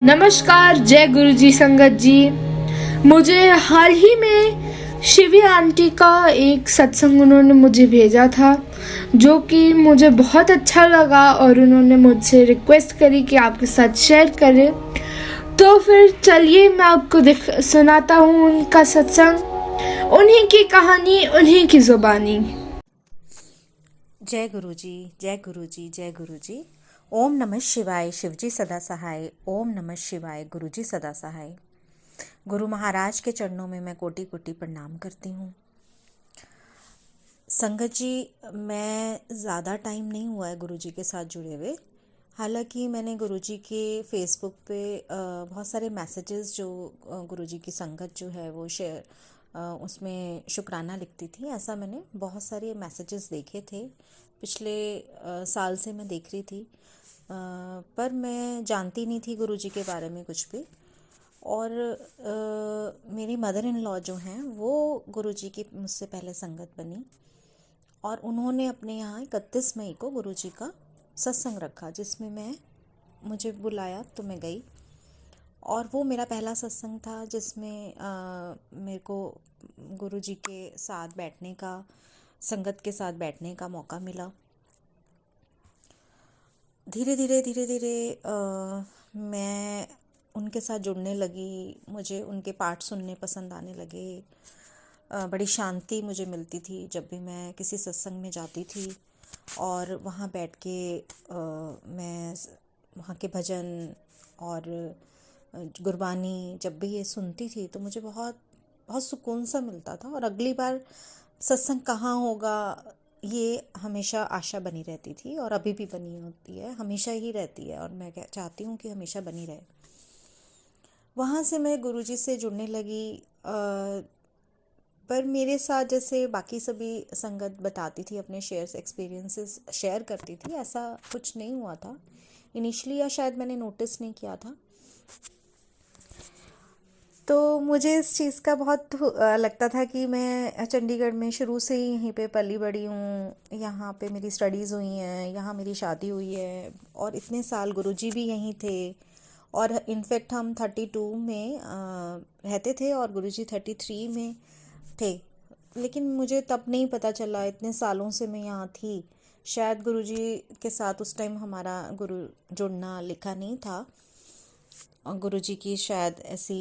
नमस्कार, जय गुरु जी संगत जी। मुझे हाल ही में शिवी आंटी का एक सत्संग उन्होंने मुझे भेजा था, जो कि मुझे बहुत अच्छा लगा और उन्होंने मुझसे रिक्वेस्ट करी कि आपके साथ शेयर करें। तो फिर चलिए मैं आपको सुनाता हूँ उनका सत्संग, उन्हीं की कहानी, उन्हीं की जुबानी। जय गुरु जी, जय गुरु जी, जय गुरु जी। ओम नमः शिवाय, शिवजी सदा सहाय। ओम नमः शिवाय, गुरु जी सदा सहाय। गुरु महाराज के चरणों में मैं कोटि कोटि प्रणाम करती हूँ। संगत जी, मैं ज़्यादा टाइम नहीं हुआ है गुरु जी के साथ जुड़े हुए। हालांकि मैंने गुरु जी के फेसबुक पे बहुत सारे मैसेजेस जो गुरु जी की संगत जो है वो शेयर उसमें शुक्राना लिखती थी, ऐसा मैंने बहुत सारे मैसेजेस देखे थे। पिछले साल से मैं देख रही थी, पर मैं जानती नहीं थी गुरु जी के बारे में कुछ भी। और मेरी मदर इन लॉ जो हैं वो गुरु जी की मुझसे पहले संगत बनी, और उन्होंने अपने यहाँ 31 मई को गुरु जी का सत्संग रखा, जिसमें मुझे बुलाया तो मैं गई। और वो मेरा पहला सत्संग था जिसमें मेरे को गुरु जी के साथ बैठने का, संगत के साथ बैठने का मौका मिला। धीरे धीरे धीरे धीरे मैं उनके साथ जुड़ने लगी। मुझे उनके पाठ सुनने पसंद आने लगे। बड़ी शांति मुझे मिलती थी जब भी मैं किसी सत्संग में जाती थी, और वहाँ बैठ के मैं वहाँ के भजन और गुरबानी जब भी ये सुनती थी तो मुझे बहुत बहुत सुकून सा मिलता था। और अगली बार सत्संग कहाँ होगा ये हमेशा आशा बनी रहती थी, और अभी भी बनी होती है, हमेशा ही रहती है, और मैं चाहती हूँ कि हमेशा बनी रहे। वहाँ से मैं गुरुजी से जुड़ने लगी। पर मेरे साथ जैसे बाकी सभी संगत बताती थी, अपने एक्सपीरियंसेस शेयर करती थी, ऐसा कुछ नहीं हुआ था इनिशियली, या शायद मैंने नोटिस नहीं किया था। तो मुझे इस चीज़ का बहुत लगता था कि मैं चंडीगढ़ में शुरू से ही यहीं पे पली बड़ी हूँ, यहाँ पे मेरी स्टडीज़ हुई हैं, यहाँ मेरी शादी हुई है, और इतने साल गुरुजी भी यहीं थे। और इनफैक्ट हम 32 में रहते थे और गुरुजी 33 में थे। लेकिन मुझे तब नहीं पता चला, इतने सालों से मैं यहाँ थी। शायद गुरुजी के साथ उस टाइम हमारा गुरु जुड़ना लिखा नहीं था, और गुरुजी की शायद ऐसी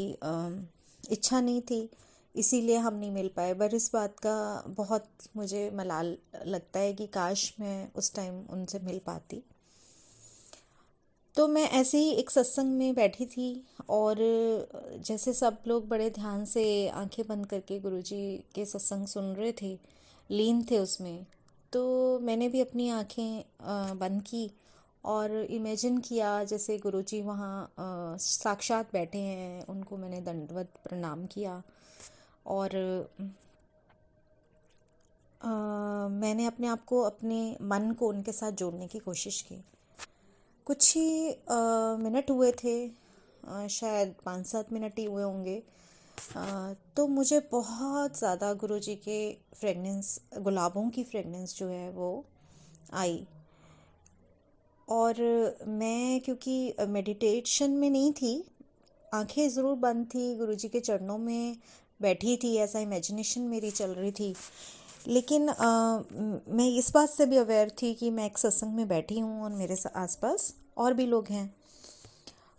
इच्छा नहीं थी, इसीलिए हम नहीं मिल पाए। पर इस बात का बहुत मुझे मलाल लगता है कि काश मैं उस टाइम उनसे मिल पाती। तो मैं ऐसे ही एक सत्संग में बैठी थी, और जैसे सब लोग बड़े ध्यान से आंखें बंद करके गुरुजी के सत्संग सुन रहे थे, लीन थे उसमें, तो मैंने भी अपनी आंखें बंद की और इमेजिन किया जैसे गुरुजी वहाँ साक्षात बैठे हैं। उनको मैंने दंडवत प्रणाम किया, और मैंने अपने आप को, अपने मन को उनके साथ जोड़ने की कोशिश की। कुछ ही मिनट हुए थे, शायद 5-7 मिनट ही हुए होंगे। तो मुझे बहुत ज़्यादा गुरुजी के फ्रेगनेंस, गुलाबों की फ्रेगनेंस जो है वो आई। और मैं क्योंकि मेडिटेशन में नहीं थी, आंखें ज़रूर बंद थी, गुरुजी के चरणों में बैठी थी, ऐसा इमेजिनेशन मेरी चल रही थी। लेकिन मैं इस बात से भी अवेयर थी कि मैं एक सत्संग में बैठी हूँ और मेरे आसपास और भी लोग हैं।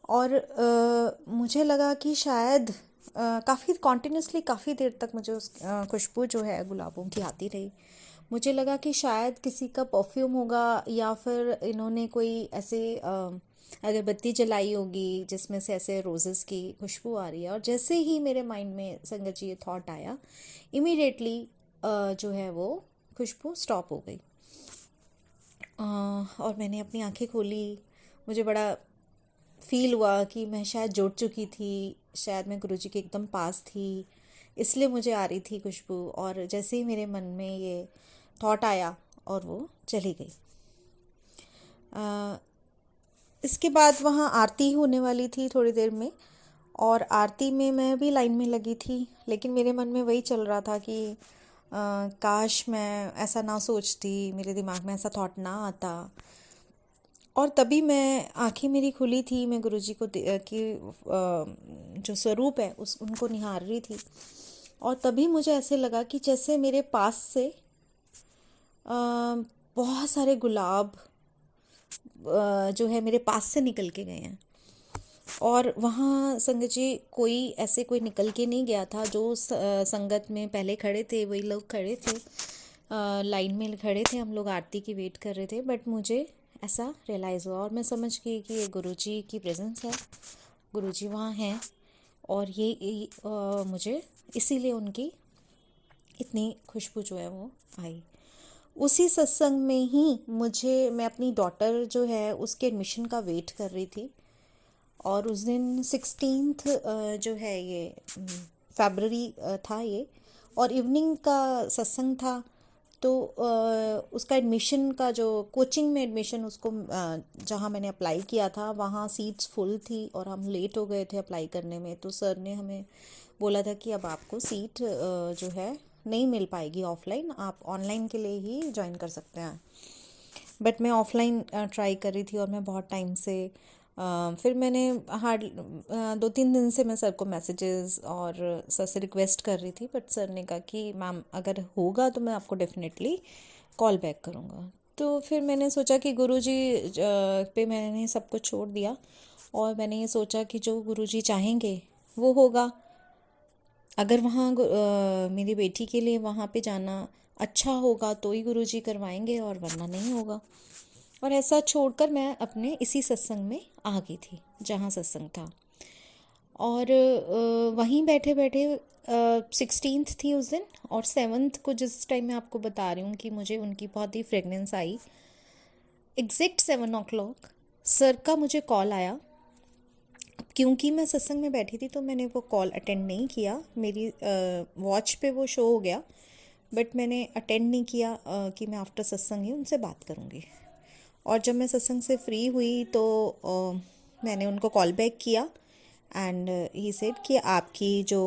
और मुझे लगा कि शायद काफ़ी कॉन्टिन्यूसली काफ़ी देर तक मुझे उस खुशबू जो है गुलाबों की आती रही। मुझे लगा कि शायद किसी का परफ्यूम होगा, या फिर इन्होंने कोई ऐसे अगरबत्ती जलाई होगी जिसमें से ऐसे रोजेस की खुशबू आ रही है। और जैसे ही मेरे माइंड में संगत जी ये थॉट आया, इमीडिएटली जो है वो खुशबू स्टॉप हो गई। और मैंने अपनी आंखें खोली। मुझे बड़ा फील हुआ कि मैं शायद जुड़ चुकी थी, शायद मैं गुरुजी के एकदम पास थी, इसलिए मुझे आ रही थी खुशबू। और जैसे ही मेरे मन में ये थॉट आया और वो चली गई। इसके बाद वहाँ आरती होने वाली थी थोड़ी देर में, और आरती में मैं भी लाइन में लगी थी, लेकिन मेरे मन में वही चल रहा था कि काश मैं ऐसा ना सोचती, मेरे दिमाग में ऐसा थॉट ना आता। और तभी मैं आंखें मेरी खुली थी, मैं गुरुजी को की जो स्वरूप है उस उनको निहार रही थी। और तभी मुझे ऐसे लगा कि जैसे मेरे पास से बहुत सारे गुलाब जो है मेरे पास से निकल के गए हैं। और वहाँ संगत जी कोई निकल के नहीं गया था। जो संगत में पहले खड़े थे वही लोग खड़े थे, लाइन में खड़े थे, हम लोग आरती की वेट कर रहे थे। बट मुझे ऐसा रियलाइज़ हुआ और मैं समझ गई कि ये गुरुजी की प्रेजेंस है, गुरुजी वहाँ हैं। और मुझे इसीलिए उनकी इतनी खुशबू जो है वो आई। उसी सत्संग में ही मैं अपनी डॉटर जो है उसके एडमिशन का वेट कर रही थी। और उस दिन 16th जो है ये फरवरी था ये, और इवनिंग का सत्संग था। तो उसका एडमिशन का जो कोचिंग में एडमिशन उसको जहाँ मैंने अप्लाई किया था वहाँ सीट्स फुल थी और हम लेट हो गए थे अप्लाई करने में। तो सर ने हमें बोला था कि अब आपको सीट जो है नहीं मिल पाएगी ऑफलाइन, आप ऑनलाइन के लिए ही ज्वाइन कर सकते हैं। बट मैं ऑफलाइन ट्राई कर रही थी और मैं बहुत टाइम से फिर मैंने 2-3 दिन से मैं सर को मैसेजेस और सर से रिक्वेस्ट कर रही थी। बट सर ने कहा कि मैम अगर होगा तो मैं आपको डेफिनेटली कॉल बैक करूँगा। तो फिर मैंने सोचा कि गुरुजी पे मैंने सब कुछ छोड़ दिया और मैंने ये सोचा कि जो गुरुजी चाहेंगे वो होगा। अगर वहाँ मेरी बेटी के लिए वहाँ पे जाना अच्छा होगा तो ही गुरुजी करवाएंगे और वरना नहीं होगा। और ऐसा छोड़कर मैं अपने इसी सत्संग में आ गई थी जहाँ सत्संग था। और वहीं बैठे बैठे 16th थी उस दिन, और 7th को जिस टाइम मैं आपको बता रही हूँ कि मुझे उनकी बहुत ही फ्रेगनेंस आई, एग्जैक्ट 7 o'clock सर का मुझे कॉल आया। क्योंकि मैं सत्संग में बैठी थी तो मैंने वो कॉल अटेंड नहीं किया, मेरी वॉच पे वो शो हो गया। बट मैंने अटेंड नहीं किया कि मैं आफ्टर सत्संग ही उनसे बात करूँगी। और जब मैं सत्संग से फ्री हुई तो मैंने उनको कॉल बैक किया एंड ही सेड कि आपकी जो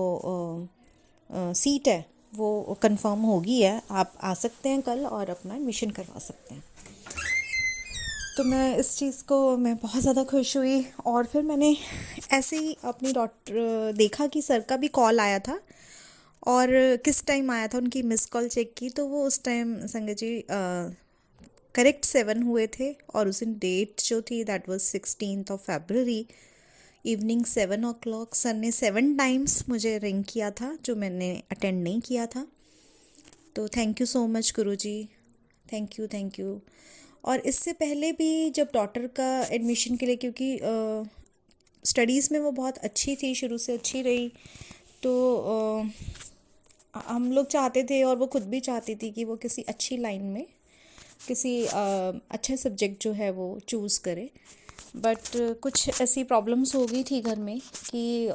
सीट है वो कंफर्म हो गई है, आप आ सकते हैं कल और अपना एडमिशन करवा सकते हैं। तो मैं बहुत ज़्यादा खुश हुई। और फिर मैंने ऐसे ही अपनी डॉटर देखा कि सर का भी कॉल आया था और किस टाइम आया था उनकी मिस कॉल चेक की तो वो उस टाइम संगत जी करेक्ट 7 हुए थे। और उस दिन डेट जो थी that was 16th of February, evening 7 o'clock sir ने 7 टाइम्स मुझे रिंग किया था जो मैंने अटेंड नहीं किया था। तो thank you so much Guruji, thank you. और इससे पहले भी जब डॉटर का एडमिशन के लिए, क्योंकि स्टडीज़ में वो बहुत अच्छी थी, शुरू से अच्छी रही, तो हम लोग चाहते थे और वो खुद भी चाहती थी कि वो किसी अच्छी लाइन में किसी अच्छे सब्जेक्ट जो है वो चूज़ करे। बट कुछ ऐसी प्रॉब्लम्स हो गई थी घर में कि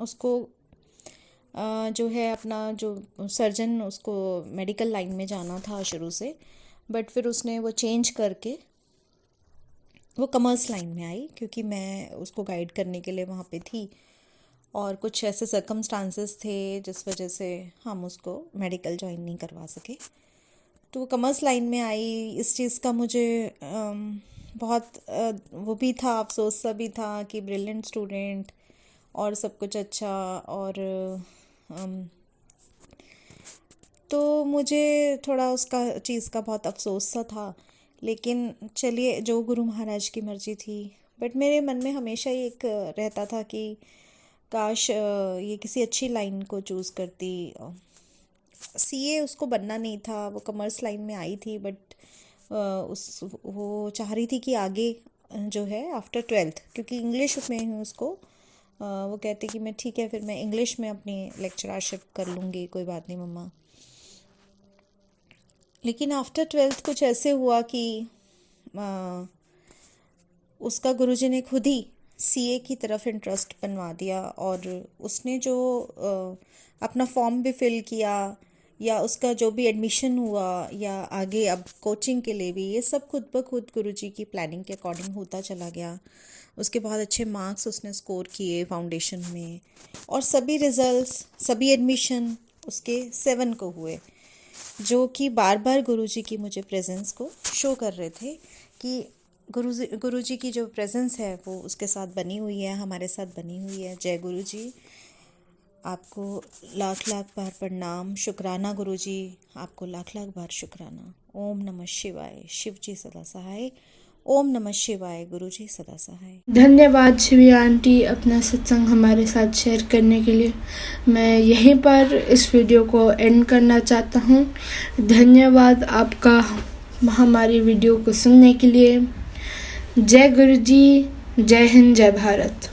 उसको जो है अपना जो सर्जन उसको मेडिकल लाइन में जाना था शुरू से। बट फिर उसने वो चेंज करके वो कॉमर्स लाइन में आई क्योंकि मैं उसको गाइड करने के लिए वहाँ पे थी। और कुछ ऐसे सर्कमस्टांसेस थे जिस वजह से हम उसको मेडिकल ज्वाइन नहीं करवा सके, तो वो कॉमर्स लाइन में आई। इस चीज़ का मुझे बहुत वो भी था, अफसोस सा भी था कि ब्रिलियंट स्टूडेंट और सब कुछ अच्छा। और तो मुझे थोड़ा उसका चीज़ का बहुत अफसोस सा था। लेकिन चलिए, जो गुरु महाराज की मर्ज़ी थी। बट मेरे मन में हमेशा ही एक रहता था कि काश ये किसी अच्छी लाइन को चूज़ करती। सीए उसको बनना नहीं था, वो कॉमर्स लाइन में आई थी। बट वो चाह रही थी कि आगे जो है आफ्टर 12th, क्योंकि इंग्लिश में हूँ उसको, वो कहती कि मैं ठीक है फिर मैं इंग्लिश में अपनी लेक्चरशिप कर लूँगी, कोई बात नहीं मम्मा। लेकिन आफ्टर 12th कुछ ऐसे हुआ कि उसका गुरुजी ने खुद ही सीए की तरफ इंटरेस्ट बनवा दिया। और उसने जो अपना फॉर्म भी फिल किया या उसका जो भी एडमिशन हुआ या आगे अब कोचिंग के लिए भी, ये सब खुद ब खुद गुरुजी की प्लानिंग के अकॉर्डिंग होता चला गया। उसके बहुत अच्छे मार्क्स उसने स्कोर किए फाउंडेशन में, और सभी रिजल्ट्स, सभी एडमिशन उसके 7 को हुए, जो कि बार बार गुरुजी की मुझे प्रेजेंस को शो कर रहे थे कि गुरु जी की जो प्रेजेंस है वो उसके साथ बनी हुई है, हमारे साथ बनी हुई है। जय गुरु जी। आपको लाख लाख बार प्रणाम, शुक्राना गुरु जी, आपको लाख लाख बार शुक्राना। ओम नमः शिवाय। शिव जी सदा सहाय। ओम नमः शिवाय। गुरु जी सदा सहाय। धन्यवाद शिवी आंटी अपना सत्संग हमारे साथ शेयर करने के लिए। मैं यहीं पर इस वीडियो को एंड करना चाहता हूँ। धन्यवाद आपका हमारी वीडियो को सुनने के लिए। जय गुरु जी, जय हिंद, जय भारत।